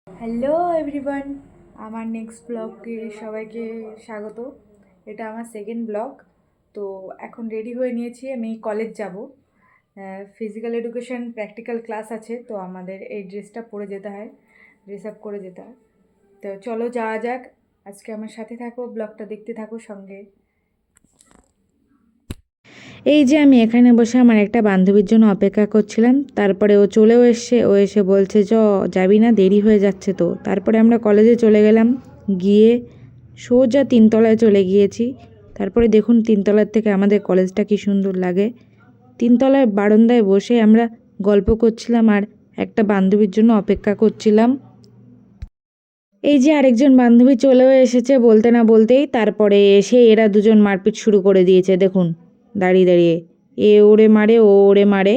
Hello everyone, আমার next ব্লগে সবাইকে স্বাগত। এটা আমার সেকেন্ড ব্লগ। তো এখন রেডি হয়ে নিয়েছি, আমি কলেজ যাব। ফিজিক্যাল এডুকেশন প্র্যাকটিক্যাল ক্লাস আছে, তো আমাদের এই ড্রেসটা পরে যেতে হয়, ড্রেস আপ করে যেতে হয়। তো চলো যাওয়া যাক, আজকে আমার সাথে থাকো, ব্লগটা দেখতে থাকো সঙ্গে। এই যে আমি এখানে বসে আমার একটা বান্ধবীর জন্য অপেক্ষা করছিলাম, তারপরে ও চলেও এসছে। ও এসে বলছে যাবি না, দেরি হয়ে যাচ্ছে। তো তারপরে আমরা কলেজে চলে গেলাম, গিয়ে সোজা তিনতলায় চলে গিয়েছি। তারপরে দেখুন তিনতলার থেকে আমাদের কলেজটা কি সুন্দর লাগে। তিনতলায় বারান্দায় বসে আমরা গল্প করছিলাম আর একটা বান্ধবীর জন্য অপেক্ষা করছিলাম। এই যে আরেকজন বান্ধবী চলেও এসেছে বলতে না বলতেই, তারপরে এসে এরা দুজন মারপিট শুরু করে দিয়েছে। দেখুন দাঁড়িয়ে দাঁড়িয়ে এ ওরে মারে, ও ওরে মারে।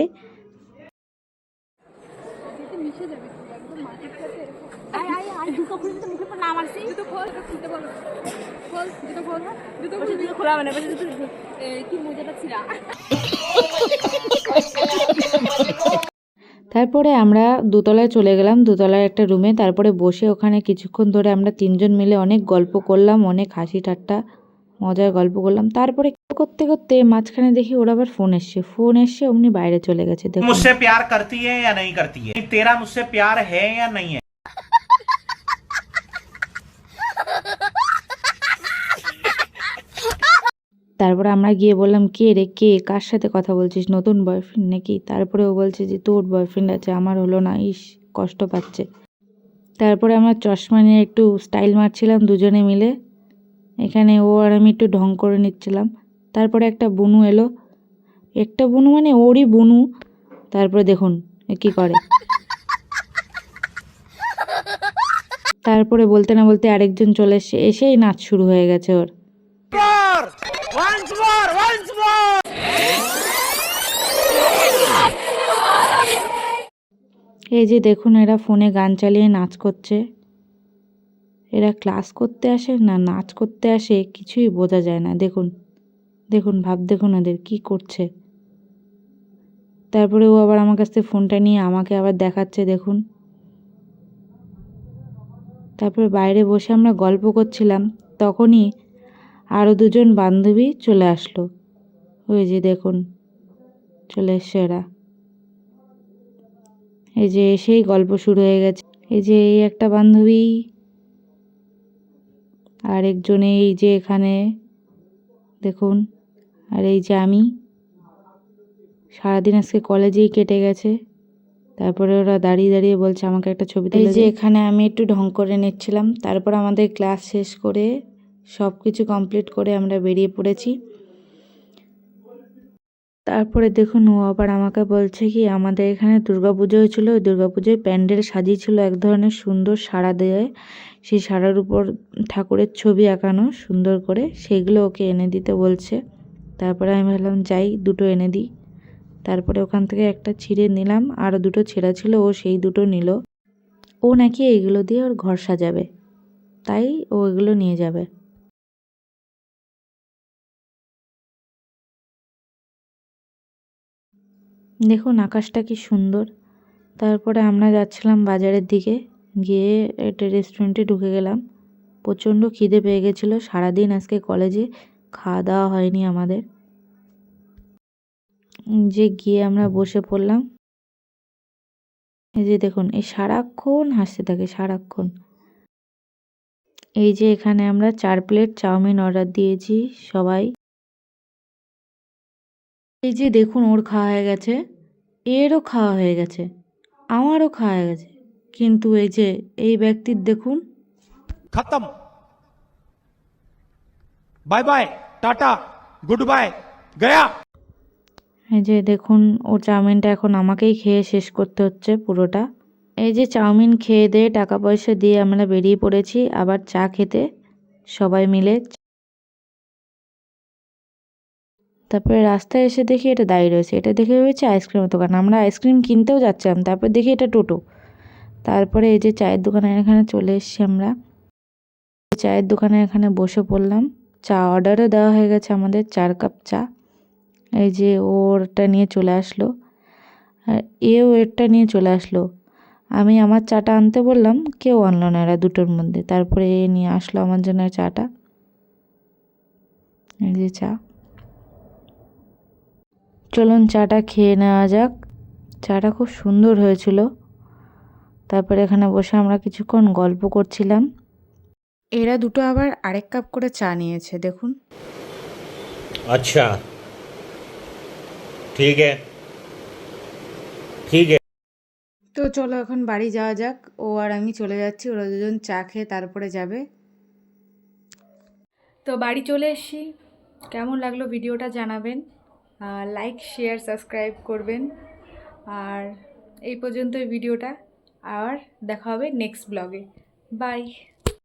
তারপরে আমরা দোতলায় চলে গেলাম, দোতলার একটা রুমে। তারপরে বসে ওখানে কিছুক্ষণ ধরে আমরা তিনজন মিলে অনেক গল্প করলাম, অনেক হাসি ঠাট্টা মজার গল্প করলাম। তারপরে করতে করতে মাঝখানে দেখি ওর আবার ফোন এসছে অমনি বাইরে চলে গেছে। দেখুন मुझसे प्यार करती है या नहीं करती है, तेरा मुझसे प्यार है या नहीं है। তারপরে আমরা গিয়ে বললাম, কে রে, কে, কার সাথে কথা বলছিস, নতুন বয়ফ্রেন্ড নাকি? তারপরে ও বলছে যে তোর বয়ফ্রেন্ড আছে, আমার হলো না, ইস কষ্ট পাচ্ছে। তারপরে আমরা চশমা নিয়ে একটু স্টাইল মারছিলাম দুজনে মিলে। এখানে ও আর আমি একটু ঢং করে নিচ্ছিলাম। তারপরে একটা বুনু এলো, একটা বুনু মানে ওরই বুনু। তারপরে দেখুন কি করে। তারপরে বলতে না বলতে আরেকজন চলে এসেই নাচ শুরু হয়ে গেছে ওর। এই যে দেখুন এরা ফোনে গান চালিয়ে নাচ করছে। এরা ক্লাস করতে আসে না নাচ করতে আসে কিছুই বোঝা যায় না। দেখুন দেখুন ভাব দেখুন ওদের কি করছে। তারপরে ও আবার আমার কাছ থেকে ফোনটা নিয়ে আমাকে আবার দেখাচ্ছে, দেখুন। তারপরে বাইরে বসে আমরা গল্প করছিলাম, তখনই আরও দুজন বান্ধবী চলে আসলো। ওই যে দেখুন চলে এসছে এরা। এই যে এসেই গল্প শুরু হয়ে গেছে। এই যে এই একটা বান্ধবী, আর একজন এই যে এখানে দেখুন, আর এই যে আমি। সারাদিন আজকে কলেজেই কেটে গেছে। তারপরে ওরা দাঁড়িয়ে দাঁড়িয়ে বলছে আমাকে একটা ছবি তুলে। এই যে এখানে আমি একটু ঢং করে নিচ্ছিলাম। তারপর আমাদের ক্লাস শেষ করে সব কিছু কমপ্লিট করে আমরা বেরিয়ে পড়েছি। তারপরে দেখুন ও আবার আমাকে বলছে কি আমাদের এখানে দুর্গাপুজো হয়েছিল, ওই দুর্গাপুজোয় প্যান্ডেল সাজিয়েছিল এক ধরনের সুন্দর সাড়া দিয়ে। সেই সাড়ার উপর ঠাকুরের ছবি আঁকানো সুন্দর করে, সেগুলো ওকে এনে দিতে বলছে। তারপরে আমি ভাবলাম যাই দুটো এনে দিই। তারপরে ওখান থেকে একটা ছিঁড়ে নিলাম, আরও দুটো ছেঁড়া ছিল, ও সেই দুটো নিল। ও নাকি এইগুলো দিয়ে ওর ঘর সাজাবে, তাই ও এগুলো নিয়ে যাবে। দেখুন আকাশটা কি সুন্দর। তারপরে আমরা যাচ্ছিলাম বাজারের দিকে, গিয়ে একটা রেস্টুরেন্টে ঢুকে গেলাম। প্রচণ্ড খিদে পেয়ে গেছিলো, সারাদিন আজকে কলেজে খাওয়া দাওয়া হয়নি আমাদের। যে গিয়ে আমরা বসে পড়লাম। এই যে দেখুন এই সারাক্ষণ হাসতে থাকে সারাক্ষণ। এই যে এখানে আমরা 4 প্লেট চাউমিন অর্ডার দিয়েছি সবাই। এই যে দেখুন ওর খাওয়া হয়ে গেছে, এরও খাওয়া হয়ে গেছে, আমারও খাওয়া হয়ে গেছে, কিন্তু এই যে এই ব্যক্তির দেখুন। खत्म, bye bye, tata, goodbye, गया। এই যে দেখুন ও চাউমিনটা এখন আমাকেই খেয়ে শেষ করতে হচ্ছে পুরোটা। এই যে চাউমিন খেয়ে দিয়ে টাকা পয়সা দিয়ে আমরা বেরিয়ে পড়েছি আবার চা খেতে সবাই মিলে। তারপরে রাস্তায় এসে দেখি এটা দাঁড়িয়ে রয়েছে, এটা দেখে ভেবেছি আইসক্রিমের দোকান। আমরা আইসক্রিম কিনতেও যাচ্ছিলাম, তারপর দেখি এটা টোটো। তারপরে এই যে চায়ের দোকানের এখানে চলে এসেছি আমরা। চায়ের দোকানের এখানে বসে পড়লাম। চা অর্ডারও দেওয়া হয়ে গেছে আমাদের 4 কাপ চা। এই যে ওরটা নিয়ে চলে আসলো, আর এও এরটা নিয়ে চলে আসলো। আমি আমার চাটা আনতে বললাম, কেউ আনলো না এরা দুটোর মধ্যে। তারপরে এ নিয়ে আসলো আমার জন্য চাটা। এই যে চা। চলুন চাটা খেয়ে নেওয়া যাক। চাটা খুব সুন্দর হয়েছিল। তারপরে এখানে বসে আমরা কিছুক্ষণ গল্প করছিলাম। এরা দুটো আবার আরেক কাপ করে চা নিয়েছে, দেখুন। अच्छा ठीक है ठीक है। তো চলো এখন বাড়ি যাওয়া যাক। ও আর আমি চলে যাচ্ছি, ওরা দুজন চা খেয়ে তারপরে যাবে। তো বাড়ি চলে এসেছি। কেমন লাগলো ভিডিওটা জানাবেন, লাইক শেয়ার সাবস্ক্রাইব করবেন। আর এই পর্যন্তই ভিডিওটা, আর দেখা হবে নেক্সট ব্লগে। বাই।